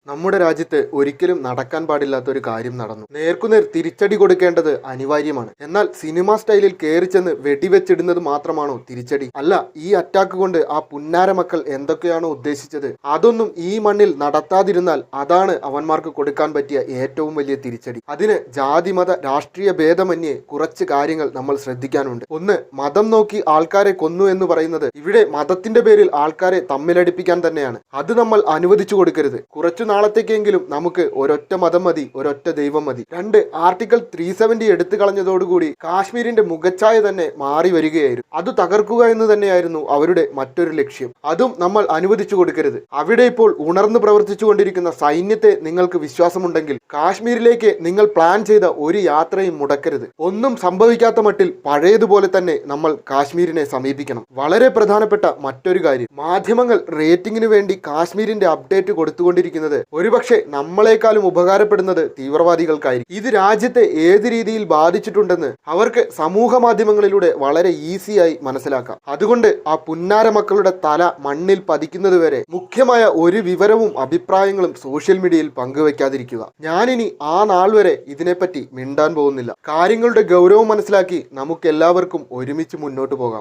നമ്മുടെ രാജ്യത്ത് ഒരിക്കലും നടക്കാൻ പാടില്ലാത്ത ഒരു കാര്യം നടന്നു. നേർക്കുനേർ തിരിച്ചടി കൊടുക്കേണ്ടത് അനിവാര്യമാണ്. എന്നാൽ സിനിമ സ്റ്റൈലിൽ കയറിച്ചെന്ന് വെടിവെച്ചിടുന്നത് മാത്രമാണോ തിരിച്ചടി? അല്ല, ഈ അറ്റാക്ക് കൊണ്ട് ആ പുന്നാര മക്കൾ എന്തൊക്കെയാണോ ഉദ്ദേശിച്ചത് അതൊന്നും ഈ മണ്ണിൽ നടത്താതിരുന്നാൽ അതാണ് അവന്മാർക്ക് കൊടുക്കാൻ പറ്റിയ ഏറ്റവും വലിയ തിരിച്ചടി. അതിന് ജാതി മത രാഷ്ട്രീയ ഭേദമന്യേ കുറച്ച് കാര്യങ്ങൾ നമ്മൾ ശ്രദ്ധിക്കാനുണ്ട്. ഒന്ന്, മതം നോക്കി ആൾക്കാരെ കൊന്നു എന്ന് പറയുന്നത് ഇവിടെ മതത്തിന്റെ പേരിൽ ആൾക്കാരെ തമ്മിലടിപ്പിക്കാൻ തന്നെയാണ്. അത് നമ്മൾ അനുവദിച്ചു കൊടുക്കരുത്. കുറച്ചു നാളത്തേക്കെങ്കിലും നമുക്ക് ഒരൊറ്റ മതം മതി, ഒരൊറ്റ ദൈവം മതി. രണ്ട്, ആർട്ടിക്കിൾ 370 എടുത്തു കളഞ്ഞതോടുകൂടി കാശ്മീരിന്റെ മുഖച്ഛായ തന്നെ മാറി വരികയായിരുന്നു. അത് തകർക്കുക എന്ന് തന്നെയായിരുന്നു അവരുടെ മറ്റൊരു ലക്ഷ്യം. അതും നമ്മൾ അനുവദിച്ചു കൊടുക്കരുത്. അവിടെ ഇപ്പോൾ ഉണർന്നു പ്രവർത്തിച്ചുകൊണ്ടിരിക്കുന്ന സൈന്യത്തെ നിങ്ങൾക്ക് വിശ്വാസമുണ്ടെങ്കിൽ കാശ്മീരിലേക്ക് നിങ്ങൾ പ്ലാൻ ചെയ്ത ഒരു യാത്രയും മുടക്കരുത്. ഒന്നും സംഭവിക്കാത്ത മട്ടിൽ പഴയതുപോലെ തന്നെ നമ്മൾ കാശ്മീരിനെ സമീപിക്കണം. വളരെ പ്രധാനപ്പെട്ട മറ്റൊരു കാര്യം, മാധ്യമങ്ങൾ റേറ്റിംഗിന് വേണ്ടി കാശ്മീരിന്റെ അപ്ഡേറ്റ് കൊടുത്തുകൊണ്ടിരിക്കുന്നത് ഒരുപക്ഷെ നമ്മളെക്കാളും ഉപകാരപ്പെടുന്നത് തീവ്രവാദികൾക്കായിരിക്കും. ഇത് രാജ്യത്തെ ഏത് രീതിയിൽ ബാധിച്ചിട്ടുണ്ടെന്ന് അവർക്ക് സമൂഹ മാധ്യമങ്ങളിലൂടെ വളരെ ഈസിയായി മനസ്സിലാക്കാം. അതുകൊണ്ട് ആ പുന്നാര മക്കളുടെ തല മണ്ണിൽ പതിക്കുന്നതുവരെ മുഖ്യമായ ഒരു വിവരവും അഭിപ്രായങ്ങളും സോഷ്യൽ മീഡിയയിൽ പങ്കുവെക്കാതിരിക്കുക. ഞാനിനി ആ നാൾ വരെ ഇതിനെപ്പറ്റി മിണ്ടാൻ പോകുന്നില്ല. കാര്യങ്ങളുടെ ഗൗരവം മനസ്സിലാക്കി നമുക്കെല്ലാവർക്കും ഒരുമിച്ച് മുന്നോട്ട് പോകാം.